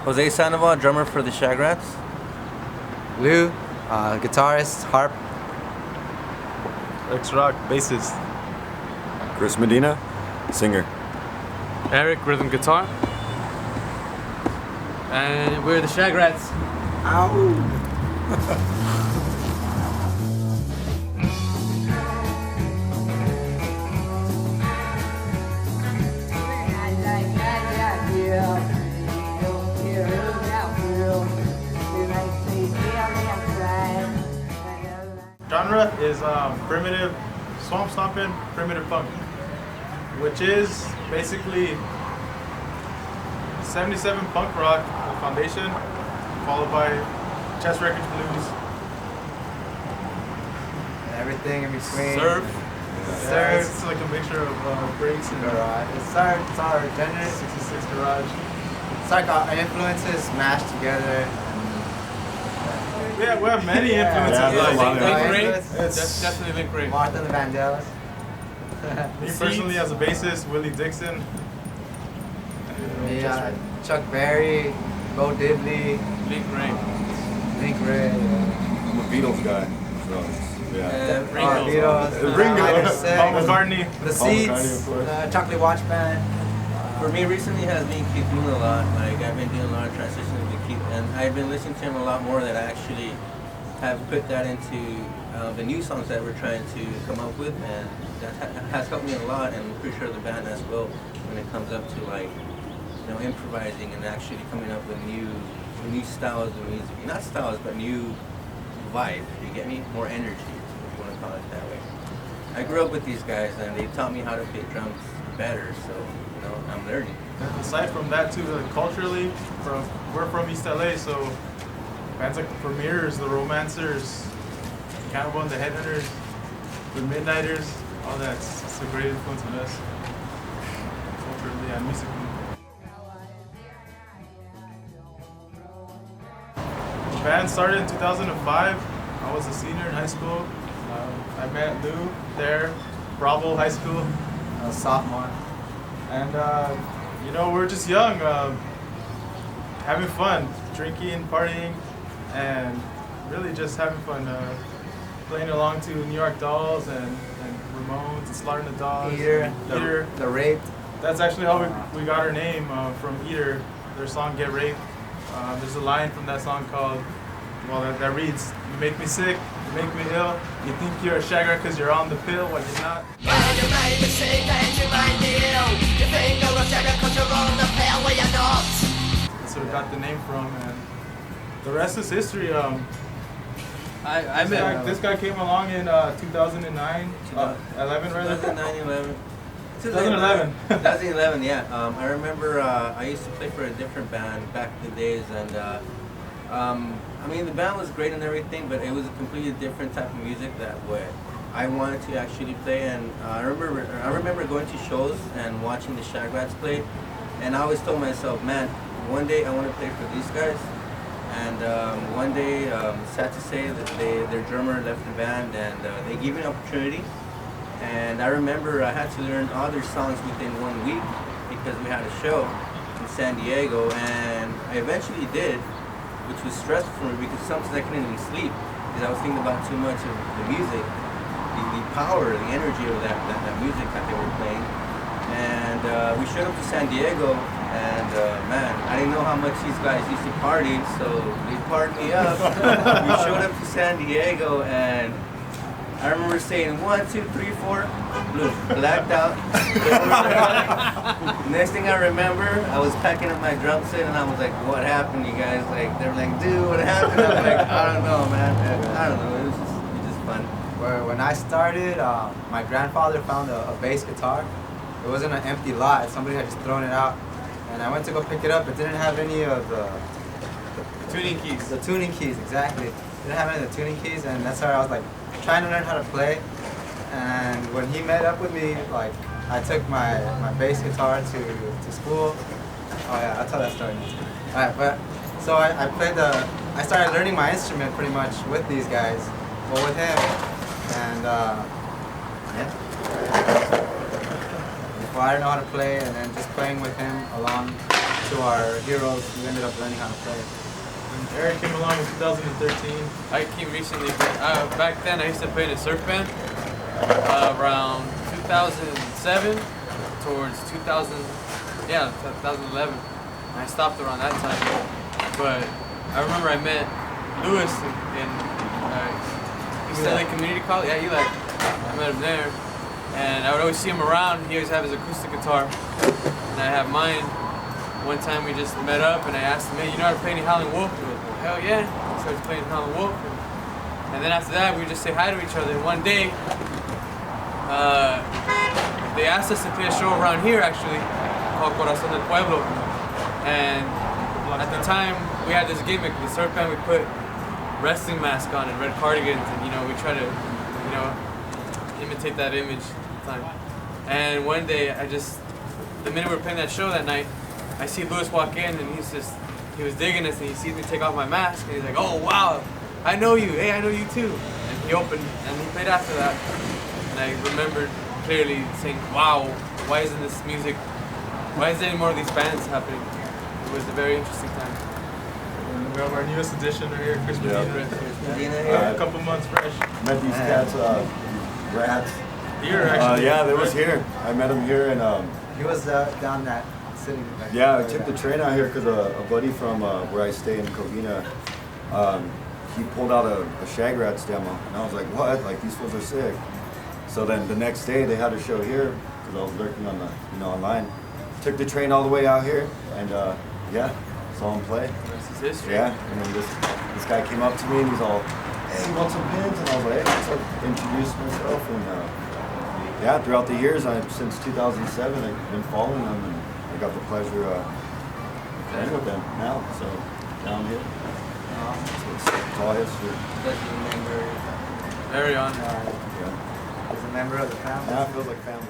Jose Sandoval, drummer for the Shag Rats. Lou, guitarist, harp. X Rock, bassist. Chris Medina, singer. Eric, rhythm guitar. And we're the Shag Rats. Genre is primitive, swamp stomping, primitive punk, which is basically 77 punk rock, the foundation, followed by chest records blues, Everything in between. surf. Surf. It's like a mixture of breaks and Garage. It's our genre. 66 garage. It's like our influences smashed together. We have many influences. Yeah, there's a lot of Link influences. Ray. It's- That's definitely Link Ray. Martha and the Vandellas. Me personally, as a bassist, Willie Dixon. Me, Chuck Berry, Bo Diddley, Link Ray. Link Ray. I'm a Beatles guy, so yeah. Ringo. Beatles, Ringo. Minor Paul Six, McCartney. The Paul McCartney, of Seeds, course. Chocolate Watch Band. For me, recently has been Keith Moon a lot. Like I've been doing a lot of transitioning to Keith, and I've been listening to him a lot more. That I actually have put that into the new songs that we're trying to come up with, and that has helped me a lot. And I'm pretty sure the band as well when it comes up to like improvising and actually coming up with new styles of music. Not styles, but new vibe. You get me? More energy, if you want to call it that way. I grew up with these guys, and they taught me how to play drums better. So I'm learning. Aside from that too, like culturally, we're from East LA, so bands like the Premiers, the Romancers, Cannibal and the Headhunters, the Midnighters, all that's it's a great influence on us culturally and musically. The band started in 2005. I was a senior in high school. I met Lou there, Bravo High School. Sophomore. And we're just young, having fun, drinking, partying, and really just having fun. Playing along to New York Dolls and Ramones and Slaughtering the Dogs. Eater. Eater. The Raped. That's actually how we got our name from Eater, their song Get Raped. There's a line from that song called, that reads, "You make me sick, you make me ill, you think you're a shagger because you're on the pill, when you're not." That's where we got the name from, and the rest is history. I met This guy came along in 2009, 11 rather. 2011. 2011. 2011, yeah. I remember I used to play for a different band back in the days, and the band was great and everything, but it was a completely different type of music that what I wanted to actually play. And I remember going to shows and watching the Shag Rats play, and I always told myself, man, one day I want to play for these guys. And one day, sad to say that their drummer left the band, and they gave me an opportunity. And I remember I had to learn all their songs within 1 week because we had a show in San Diego, and I eventually did, which was stressful for me because sometimes I couldn't even sleep because I was thinking about too much of the music, the power, the energy of that music that they were playing. And we showed up to San Diego, and man, I didn't know how much these guys used to party, so they partyed me up. We showed up to San Diego, and I remember saying 1, 2, 3, 4, look, blacked out. Next thing I remember, I was packing up my drum set, and I was like, "What happened, you guys?" Like, they were like, "Dude, what happened?" I was like, "I don't know, man. I don't know. It was just fun." When I started, my grandfather found a bass guitar. It wasn't an empty lot. Somebody had just thrown it out. And I went to go pick it up. It didn't have any of the tuning keys. The tuning keys, exactly. It didn't have any of the tuning keys, and that's why I was like trying to learn how to play. And when he met up with me, like I took my bass guitar to school. Oh yeah, I'll tell that story. Alright, but so I started learning my instrument pretty much with these guys, well with him, and yeah. Well, I didn't know how to play, and then just playing with him along to our heroes who ended up learning how to play. And Eric came along in 2013. I came recently. Back then, I used to play in a surf band. Around 2007 towards 2011. I stopped around that time. But I remember I met Lewis in East LA Community College. Yeah, Eli. I met him there. And I would always see him around. He always had his acoustic guitar. And I have mine. One time we just met up and I asked him, hey, you know how to play any Howlin' Wolf? He goes, well, hell yeah. He starts playing Howlin' Wolf. And then after that, we just say hi to each other. And one day, they asked us to play a show around here, actually, called Corazón del Pueblo. And at the time, we had this gimmick. The surf band, we put wrestling masks on and red cardigans, and we try to, imitate that image at the time. And one day, the minute we were playing that show that night, I see Lewis walk in, and he was digging us, and he sees me take off my mask, and he's like, oh wow, I know you, hey, I know you too. And he opened, and he played after that. And I remembered clearly saying, wow, why isn't this music, why isn't any more of these bands happening? It was a very interesting time. And we have our newest addition right here, Chris Yeah. Medina. A couple months fresh. Met these cats, Rats. Here, actually. Yeah, they was here. I met them here, and He was down that sitting. Like, yeah, I took the train out here because a buddy from where I stay in Covina, he pulled out a Shag Rats demo, and I was like, what? Like, these fools are sick. So then the next day they had a show here because I was lurking on the online. Took the train all the way out here, and yeah, saw him play. The rest is history. Yeah, and then this guy came up to me and he's all, hey, you want some pins? And I was like, hey, so I introduced myself, and yeah, throughout the years, since 2007, I've been following them, and I got the pleasure playing with them now. So down here, it's all history. Does he remember? Very on. Yeah, He's a member of the family. now it feels like family.